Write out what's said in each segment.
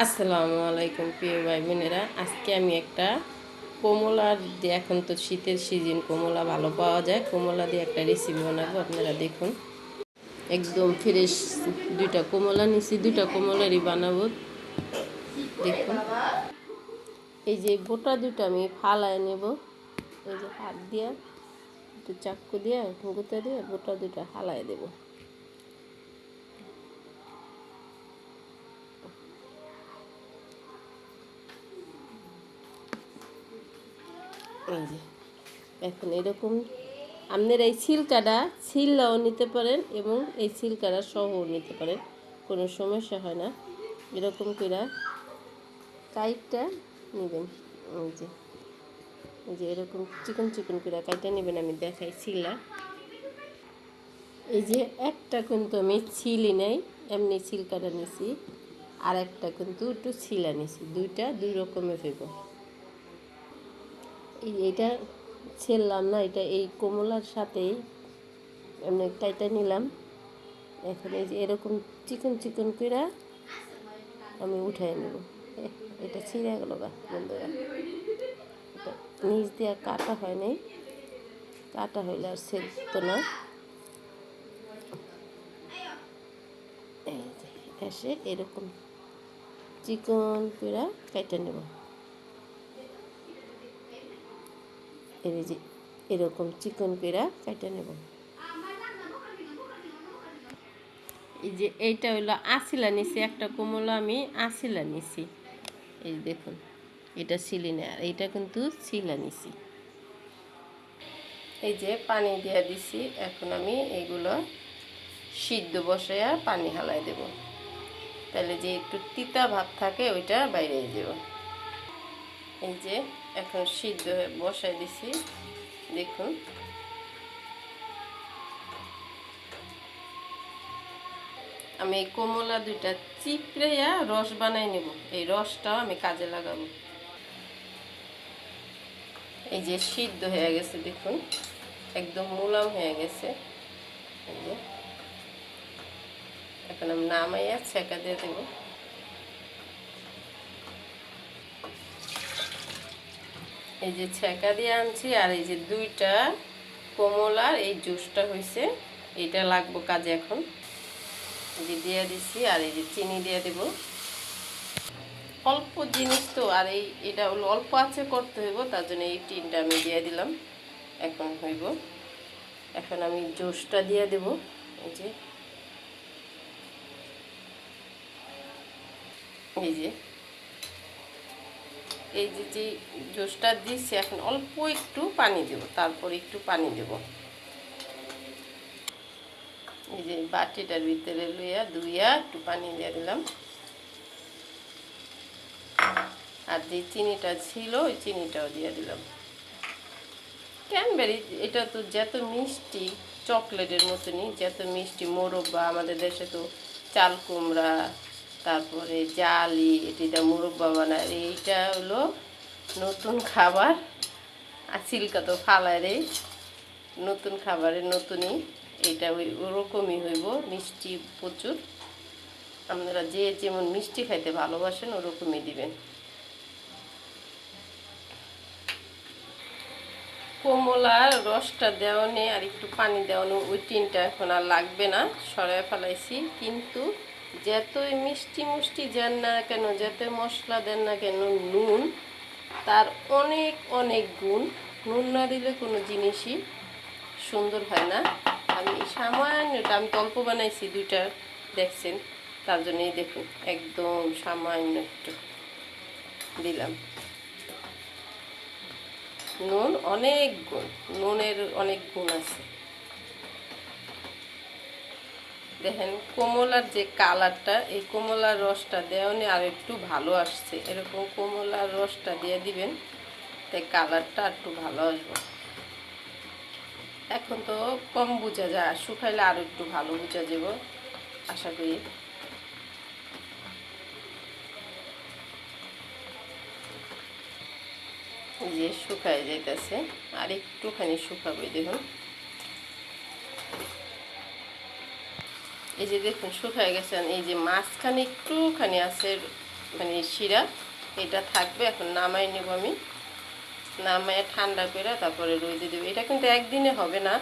আসসালামু আলাইকুম প্রিয় ভাই বোনেরা। আজকে আমি একটা কমলার যে এখন তো শীতের সিজন, কমলা ভালো পাওয়া যায়, কমলা দিয়ে একটা রেসিপি বানাবো। আপনারা দেখুন, একদম ফ্রেশ দুইটা কমলা নিছি, দুইটা কমলারই বানাবো। দেখুন, এই যে গোটা দুটো আমি ফালায় নেব। এই যে হাত দিয়ে একটু চাক্কু দিয়ে গুঁতে দিয়ে গোটা দুটো ফালায় দেব। এই যে এখন এরকম আপনারা এই ছিলকাটা ছিললাও নিতে পারেন এবং এই ছিলকাটা সহও নিতে পারেন, কোনো সমস্যা হয় না। এরকম করে কাইটটা নেবেন। এই যে এরকম চিকন চিকন করে কাইটটা নেবেন। আমি দেখাই ছিলা। এই যে একটা কিন্তু আমি ছিলি নাই, এমনি ছিলকাটা নিছি, আর একটা কিন্তু একটু ছিলা নিছি। দুইটা দুই রকমের হইব। এইটা ছিললাম না, এটা এই কমলার সাথেই এমনি কাইটা নিলাম। এখন এই যে এরকম চিকন চিকন করে আমি উঠাই নেব। এটা ছিঁড়ে গেল গা বন্ধুরা, এটা নিচ দিয়ে কাটা হয় নাই, কাটা হইলে আর সেদ্ধ না। এই যে এসে এরকম চিকন করে কাইটা নেব। এই যে এরকম চিকন করে কাইটা নেব। এই যে এইটা হইলো আছিলা নিছি, একটা কমলা আমি আছিলা নিছি। এই দেখুন, এটা ছিলি না, আর এইটা কিন্তু ছিলা নিছি। এই যে পানি দিয়ে দিছি। এখন আমি এইগুলো সিদ্ধ বসাইয়া পানি হালাই দেব, তাহলে যে একটু তিতা ভাব থাকে ওইটা বাইরে যাব। এই যে এখন সিদ্ধ বসাই দিছি। দেখুন, আমি এই কমলা দুইটা চিপড়েয়া রস বানাই নেব। এই রসটাও আমি কাজে লাগাবো। এই যে সিদ্ধ হয়ে গেছে, দেখুন একদম মুলাম হয়ে গেছে। এই যে এখন আমি নামাইয়া ছেঁকা দিয়ে দেব। এই যে ছেঁকা দিয়ে আনছি, আর এই যে দুইটা কমলার এই জুসটা হয়েছে, এটা লাগবো কাজে। এখন এই যে দিয়ে দিছি, আর এই যে চিনি দিয়ে দেব। অল্প জিনিস তো, আর এটা হলো অল্প আছে করতে হইব, তার জন্য এই টিনটা আমি দিয়ে দিলাম। এখন হইব। এখন আমি জুসটা দিয়ে দেব। এই যে এই যে এই যে যে জুসটা দিচ্ছি, এখন অল্প একটু পানি দেব, তারপর একটু পানি দেব। এই যে বাটিটার ভিতরে লইয়া ধুইয়া একটু পানি দিয়ে দিলাম। আর যে চিনিটা ছিল ওই চিনিটাও দিয়ে দিলাম। ক্যানবেরি এটা তো যত মিষ্টি, চকলেটের মতনই যত মিষ্টি। মোরব্বা, আমাদের দেশে তো চাল কুমড়া, তারপরে জালি, এটা মোরব্বা বানায়। এইটা হলো নতুন খাবার। আর সিল্কা তো ফালায় রে, নতুন খাবারের নতুনই। এটা ওরকমই হইব, মিষ্টি প্রচুর। আপনারা যে যেমন মিষ্টি খাইতে ভালোবাসেন ওরকমই দিবেন। কমলার রসটা দেওয়ানে আর একটু পানি দেওয়ানো, ওই টিনটা এখন আর লাগবে না, সরাই ফেলাইছি। কিন্তু যতই মিষ্টি মিষ্টি দেন না কেন, যতই মশলা দেন না কেন, নুন তার অনেক অনেক গুণ। নুন না দিলে কোনো জিনিসই সুন্দর হয় না। আমি সামান্যটা, আমি অল্প বানাইছি দুইটা, দেখছেন, তার জন্যই দেখুন একদম সামান্য একটু দিলাম। নুন অনেক গুণ, নুনের অনেক গুণ আছে। দেখেন কমলার যে কালারটা, এই কমলার রসটা দেওয়ানে আর একটু ভালো আসছে। এরকম কমলার রসটা দিয়ে দিবেন, তাই কালারটা একটু ভালো আসবে। এখন তো কম বোঝা যায়, শুকাইলে আরও একটু ভালো বোঝা যাব আশা করি। যে শুকায় যাইতেছে, আর একটুখানি শুকাবে। দেখুন, এই যে দেখুন শুকায় গেছে। এই যে মাঝখানে একটুখানি আছে মানে শিরা এটা থাকবে। এখন নামাই নেব আমি, নামায় ঠান্ডা করে তারপরে রোদে দেবো। এটা কিন্তু একদিনে হবে না,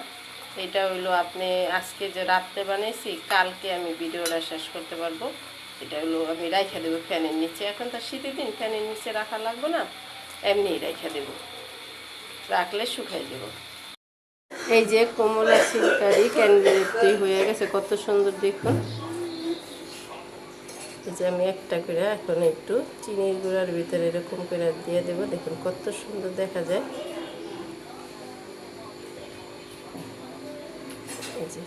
এটা হইলো আপনি আজকে যে রাত্রে বানিয়েছি কালকে আমি ভিডিওটা শেষ করতে পারবো। এটা হলো আমি রাইখা দেবো ফ্যানের নিচে। এখন তো শীতের দিন ফ্যানের নিচে রাখা লাগবে না, এমনিই রাইখা দেবো, রাখলে শুকাই দেবো। এই যে কমলা সিলকারি ক্যান্ডেল হয়ে গেছে, কত সুন্দর দেখুন। এই যে আমি একটা করে এখন একটু চিনির গুঁড়ার ভিতরে এরকম করে দিয়ে দেবো, দেখুন কত সুন্দর দেখা যায়। এই যে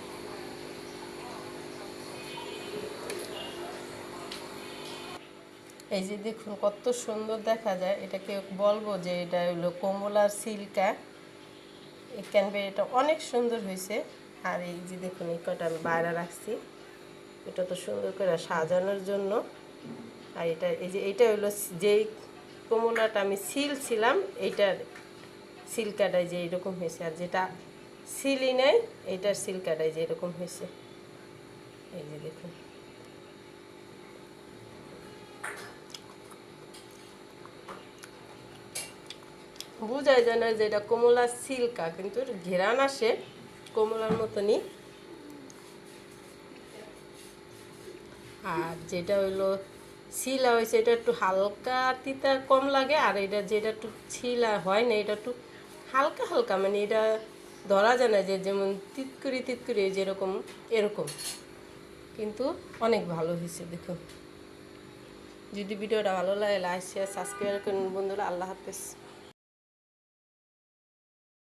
এই যে দেখুন কত সুন্দর দেখা যায়। এটাকে বলবো যে এটা হলো কমলার সিল্কা। এই ক্যানবেরিটা অনেক সুন্দর হয়েছে। আর এই যে দেখুন এই কটা আমি বাইরে রাখছি, এটা তো সুন্দর করে সাজানোর জন্য। আর এটা এই যে এইটা হলো যেই কমলাটা আমি ছিলাম এইটার সিল্কাটাই যে এরকম হয়েছে, আর যেটা সিলি নেই এইটার সিল্কাটাই যে এরকম হয়েছে। এই যে দেখুন বোঝাই যায় না যে এটা কমলার সিল্কা, কিন্তু ঘেরান আসে কমলার মতনই। আর যেটা হইলো শিলা হয়েছে এটা একটু হালকা তিতা কম লাগে, আর এটা যেটা একটু শিলা হয় না এটা একটু হালকা হালকা, মানে এটা ধরা যায় না যে যেমন তিতকুরি যেরকম এরকম, কিন্তু অনেক ভালো হয়েছে দেখুন। যদি ভিডিওটা ভালো লাগে লাইক শেয়ার সাবস্ক্রাইব করুন বন্ধুরা। আল্লাহ হাফেজ।